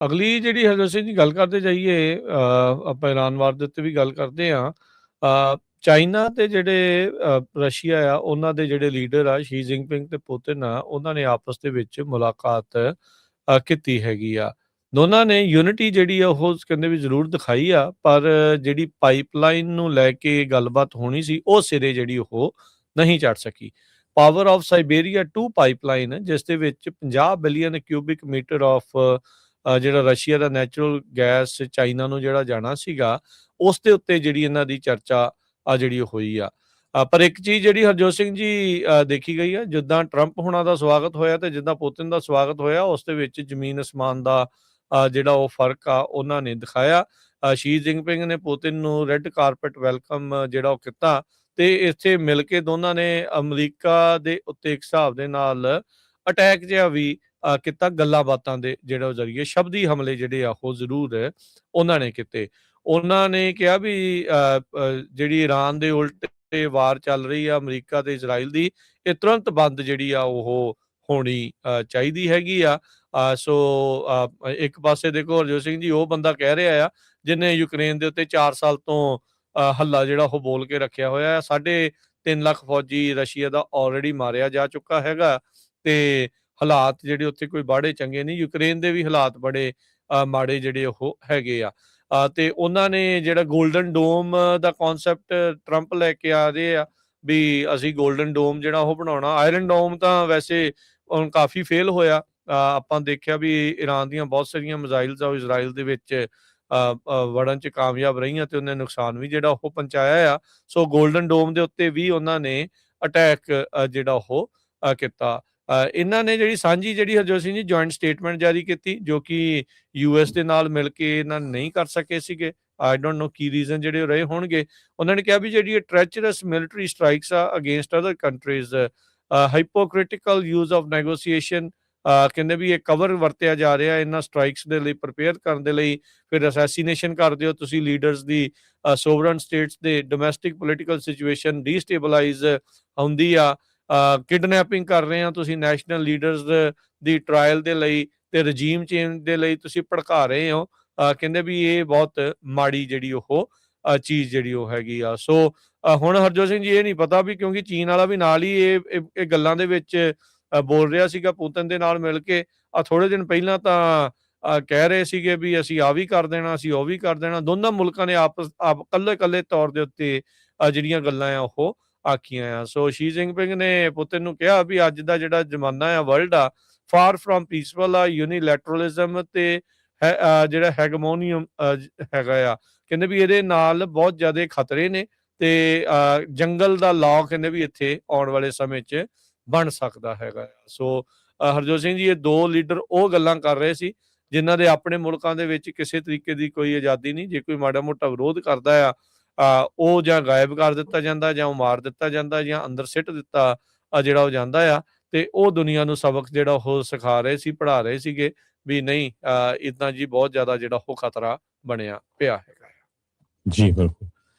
ਅਗਲੀ ਜਿਹੜੀ ਹਰਜੋਤ ਸਿੰਘ ਜੀ ਗੱਲ ਕਰਦੇ ਜਾਈਏ, ਆਪਾਂ ਈਰਾਨ ਵਾਰ ਦੇ ਉੱਤੇ ਵੀ ਗੱਲ ਕਰਦੇ ਹਾਂ। ਚਾਈਨਾ ਤੇ ਜਿਹੜੇ ਰਸ਼ੀਆ ਆ, ਉਹਨਾਂ ਦੇ ਜਿਹੜੇ ਲੀਡਰ ਆ ਸ਼ੀ ਜਿਨਪਿੰਗ ਤੇ ਪੁਤਿਨ ਆ, ਉਹਨਾਂ ਨੇ ਆਪਸ ਦੇ ਵਿੱਚ ਮੁਲਾਕਾਤ ਕੀਤੀ ਹੈਗੀ ਆ। ਦੋਨਾਂ ਨੇ ਯੂਨਿਟੀ ਜਿਹੜੀ ਆ ਉਹ ਕਹਿੰਦੇ ਵੀ ਜ਼ਰੂਰ ਦਿਖਾਈ ਆ, ਪਰ ਜਿਹੜੀ ਪਾਈਪਲਾਈਨ ਨੂੰ ਲੈ ਕੇ ਗੱਲਬਾਤ ਹੋਣੀ ਸੀ ਉਹ ਸਿਰੇ ਜਿਹੜੀ ਉਹ ਨਹੀਂ ਚੜ ਸਕੀ। ਪਾਵਰ ਆਫ ਸਾਈਬੇਰੀਆ 2 ਪਾਈਪਲਾਈਨ, ਜਿਸ ਦੇ ਵਿੱਚ 50 ਬਿਲੀਅਨ ਕਿਊਬਿਕ ਮੀਟਰ ਆਫ ਜਿਹੜਾ ਰਸ਼ੀਆ ਦਾ ਨੈਚੁਰਲ ਗੈਸ ਚਾਈਨਾ ਨੂੰ ਜਿਹੜਾ ਜਾਣਾ ਸੀਗਾ, ਉਸ ਦੇ ਉੱਤੇ ਜਿਹੜੀ ਇਹਨਾਂ ਦੀ ਚਰਚਾ ਜਿਹੜੀ ਹੋਈ ਆ। ਪਰ ਇੱਕ ਚੀਜ਼ ਜਿਹੜੀ ਹਰਜੋਤ ਸਿੰਘ ਜੀ ਦੇਖੀ ਗਈ ਆ, ਜਿੱਦਾਂ ਟਰੰਪ ਹੁਣਾਂ ਦਾ ਸਵਾਗਤ ਹੋਇਆ ਤੇ ਜਿੱਦਾਂ ਪੁਤਿਨ ਦਾ ਸਵਾਗਤ ਹੋਇਆ, ਉਸ ਦੇ ਵਿੱਚ ਜ਼ਮੀਨ ਅਸਮਾਨ ਦਾ ਜਿਹੜਾ ਉਹ ਫਰਕ ਆ ਉਹਨਾਂ ਨੇ ਦਿਖਾਇਆ। ਸ਼ੀ ਜਿਨਪਿੰਗ ਨੇ ਪੁਤਿਨ ਨੂੰ ਰੈੱਡ ਕਾਰਪਟ ਵੈਲਕਮ ਜਿਹੜਾ ਉਹ ਕੀਤਾ, ਤੇ ਇੱਥੇ ਮਿਲ ਕੇ ਦੋਨਾਂ ਨੇ ਅਮਰੀਕਾ ਦੇ ਉੱਤੇ ਇੱਕ ਹਿਸਾਬ ਦੇ ਨਾਲ ਅਟੈਕ ਜਿਹਾ ਵੀ ਕੀਤਾ। ਗੱਲਾਂ ਬਾਤਾਂ ਦੇ ਜਿਹੜਾ ਜ਼ਰੀਏ ਸ਼ਬਦੀ ਹਮਲੇ ਜਿਹੜੇ ਆ ਉਹ ਜ਼ਰੂਰ ਉਹਨਾਂ ਨੇ ਕੀਤੇ। ਉਹਨਾਂ ਨੇ ਕਿਹਾ ਵੀ ਜਿਹੜੀ ਈਰਾਨ ਦੇ ਉਲਟ ਵਾਰ ਚੱਲ ਰਹੀ ਆ ਅਮਰੀਕਾ ਤੇ ਇਜ਼ਰਾਈਲ ਦੀ, ਇਹ ਤੁਰੰਤ ਬੰਦ ਜਿਹੜੀ ਆ ਉਹ ਹੋਣੀ ਚਾਹੀਦੀ ਹੈਗੀ ਆ। ਸੋ ਇੱਕ ਪਾਸੇ ਦੇਖੋ ਹਰਜੋਤ ਸਿੰਘ ਜੀ ਉਹ ਬੰਦਾ ਕਹਿ ਰਿਹਾ ਆ ਜਿਹਨੇ ਯੂਕਰੇਨ ਦੇ ਉੱਤੇ 4 ਸਾਲ ਤੋਂ ਹੱਲਾ ਜਿਹੜਾ ਉਹ ਬੋਲ ਕੇ ਰੱਖਿਆ ਹੋਇਆ ਹੈ। 3.5 ਲੱਖ ਫੌਜੀ ਰਸ਼ੀਆ ਦਾ ਆਲਰੇਡੀ ਮਾਰਿਆ ਜਾ ਚੁੱਕਾ ਹੈਗਾ, ਤੇ ਹਾਲਾਤ ਜਿਹੜੇ ਉੱਥੇ ਕੋਈ ਬਾੜੇ ਚੰਗੇ ਨਹੀਂ। ਯੂਕਰੇਨ ਦੇ ਵੀ ਹਾਲਾਤ ਬੜੇ ਮਾੜੇ ਜਿਹੜੇ ਉਹ ਹੈਗੇ ਆ। ਤੇ ਉਹਨਾਂ ਨੇ ਜਿਹੜਾ ਗੋਲਡਨ ਡੋਮ ਦਾ ਕਨਸੈਪਟ ਟਰੰਪ ਲੈ ਕੇ ਆ ਰਹੇ ਆ ਵੀ ਅਸੀਂ ਗੋਲਡਨ ਡੋਮ ਜਿਹੜਾ ਉਹ ਬਣਾਉਣਾ। ਆਇਰਨ ਡੋਮ ਤਾਂ ਵੈਸੇ ਹੁਣ ਕਾਫੀ ਫੇਲ ਹੋਇਆ। ਆਪਾਂ ਦੇਖਿਆ ਵੀ ਈਰਾਨ ਦੀਆਂ ਬਹੁਤ ਸਾਰੀਆਂ ਮਿਜ਼ਾਈਲਸ ਆ ਇਜ਼ਰਾਈਲ ਦੇ ਵਿੱਚ ਵੜਨ 'ਚ ਕਾਮਯਾਬ ਰਹੀਆਂ ਤੇ ਉਹਨੇ ਨੁਕਸਾਨ ਵੀ ਜਿਹੜਾ ਉਹ ਪਹੁੰਚਾਇਆ ਆ। ਸੋ ਗੋਲਡਨ ਡੋਮ ਦੇ ਉੱਤੇ ਵੀ ਉਹਨਾਂ ਨੇ ਅਟੈਕ ਜਿਹੜਾ ਉਹ ਕੀਤਾ। ਇਹਨਾਂ ਨੇ ਜਿਹੜੀ ਸਾਂਝੀ ਜਿਹੜੀ ਹਰਜੋਤ ਸਿੰਘ ਜੀ ਜੁਆਇੰਟ ਸਟੇਟਮੈਂਟ ਜਾਰੀ ਕੀਤੀ, ਜੋ ਕਿ US ਦੇ ਨਾਲ ਮਿਲ ਕੇ ਇਹਨਾਂ ਨਹੀਂ ਕਰ ਸਕੇ ਸੀਗੇ। I don't know Ki reason ਜਿਹੜੇ ਰਹੇ ਹੋਣਗੇ। ਉਹਨਾਂ ਨੇ ਕਿਹਾ ਵੀ ਜਿਹੜੀ ਇਹ ਟ੍ਰੈਚਰਸ ਮਿਲਟਰੀ ਸਟ੍ਰਾਈਕਸ ਆ against other countries, hypocritical use of negotiation, ਕਹਿੰਦੇ ਵੀ ਇਹ ਕਵਰ ਵਰਤਿਆ ਜਾ ਰਿਹਾ ਇਹਨਾਂ ਸਟ੍ਰਾਈਕਸ ਦੇ ਲਈ, ਪ੍ਰੀਪੇਅਰ ਕਰਨ ਦੇ ਲਈ। ਫਿਰ ਅਸੈਸੀਨੇਸ਼ਨ ਕਰਦੇ ਹੋ ਤੁਸੀਂ ਲੀਡਰਸ ਦੀ, ਸੋਵਰਨ ਸਟੇਟਸ ਦੇ ਡੋਮੈਸਟਿਕ ਪੋਲੀਟੀਕਲ ਸਿਚੁਏਸ਼ਨ ਡੀਸਟੇਬਲਾਈਜ਼ ਹੁੰਦੀ ਆ। ਕਿਡਨੈਪਿੰਗ ਕਰ ਰਹੇ ਆ ਤੁਸੀਂ ਨੈਸ਼ਨਲ ਲੀਡਰਸ ਦੀ ਟਰਾਇਲ ਦੇ ਲਈ, ਤੇ ਰਜੀਮ ਚੇਂਜ ਦੇ ਲਈ ਤੁਸੀਂ ਭੜਕਾ ਰਹੇ ਹੋ। ਕਹਿੰਦੇ ਵੀ ਇਹ ਬਹੁਤ ਮਾੜੀ ਜਿਹੜੀ ਉਹ ਚੀਜ਼ ਜਿਹੜੀ ਉਹ ਹੈਗੀ ਆ। ਸੋ ਹੁਣ ਹਰਜੋਤ ਸਿੰਘ ਜੀ ਇਹ ਨਹੀਂ ਪਤਾ ਵੀ, ਕਿਉਂਕਿ ਚੀਨ ਵਾਲਾ ਵੀ ਨਾਲ ਹੀ ਇਹ ਗੱਲਾਂ ਦੇ ਵਿੱਚ ਬੋਲ ਰਿਹਾ ਸੀਗਾ ਪੁਤਿਨ ਦੇ ਨਾਲ ਮਿਲ ਕੇ। ਥੋੜੇ ਦਿਨ ਪਹਿਲਾਂ ਤਾਂ ਕਹਿ ਰਹੇ ਸੀਗੇ ਵੀ ਅਸੀਂ ਆ ਵੀ ਕਰ ਦੇਣਾ, ਅਸੀਂ ਉਹ ਵੀ ਕਰ ਦੇਣਾ। ਦੋਨਾਂ ਮੁਲਕਾਂ ਨੇ ਆਪ ਕੱਲੇ ਤੌਰ ਦੇ ਉੱਤੇ ਜਿਹੜੀਆਂ ਗੱਲਾਂ ਆ ਉਹ ਆਖੀਆਂ ਆ। ਸੋ ਸ਼ੀ ਜਿਨਪਿੰਗ ਨੇ ਪੁਤਿਨ ਨੂੰ ਕਿਹਾ ਵੀ ਅੱਜ ਦਾ ਜਿਹੜਾ ਜ਼ਮਾਨਾ ਆ, ਵਰਲਡ ਆ, ਫਾਰ ਫਰੋਮ ਪੀਸਫੁਲ ਆ, ਯੂਨੀਲੈਟਰਲਿਜ਼ਮ ਤੇ ਜਿਹੜਾ ਹੈਗਮੋਨੀਅਮ ਹੈਗਾ ਆ। ਕਹਿੰਦੇ ਵੀ ਇਹਦੇ ਨਾਲ ਬਹੁਤ ਜ਼ਿਆਦਾ ਖਤਰੇ ਨੇ, ਤੇ ਜੰਗਲ ਦਾ ਲਾਅ ਕਹਿੰਦੇ ਵੀ ਇੱਥੇ ਆਉਣ ਵਾਲੇ ਸਮੇਂ 'ਚ ਬਣ ਸਕਦਾ ਹੈਗਾ। ਸੋ ਹਰਜੋਤ ਸਿੰਘ ਜੀ ਇਹ ਦੋ ਲੀਡਰ ਉਹ ਗੱਲਾਂ ਕਰ ਰਹੇ ਸੀ ਜਿਨ੍ਹਾਂ ਦੇ ਆਪਣੇ ਮੁਲਕਾਂ ਦੇ ਵਿੱਚ ਕਿਸੇ ਤਰੀਕੇ ਦੀ ਕੋਈ ਆਜ਼ਾਦੀ ਨਹੀਂ। ਜੇ ਕੋਈ ਮਾੜਾ ਮੋਟਾ ਵਿਰੋਧ ਕਰਦਾ ਆ, ਉਹ ਜਾਂ ਗਾਇਬ ਕਰ ਦਿੱਤਾ ਜਾਂਦਾ, ਜਾਂ ਉਹ ਮਾਰ ਦਿੱਤਾ ਜਾਂਦਾ, ਜਾਂ ਅੰਦਰ ਸਿੱਟ ਦਿੱਤਾ ਜਿਹੜਾ ਉਹ ਜਾਂਦਾ ਆ। ਤੇ ਉਹ ਦੁਨੀਆ ਨੂੰ ਸਬਕ ਜਿਹੜਾ ਉਹ ਸਿਖਾ ਰਹੇ ਸੀ, ਪੜ੍ਹਾ ਰਹੇ ਸੀਗੇ ਵੀ ਨਹੀਂ, ਇੱਦਾਂ ਜੀ ਬਹੁਤ ਜ਼ਿਆਦਾ ਜਿਹੜਾ ਉਹ ਖਤਰਾ ਬਣਿਆ ਪਿਆ ਹੈਗਾ। ਜੀ ਬਿਲਕੁਲ।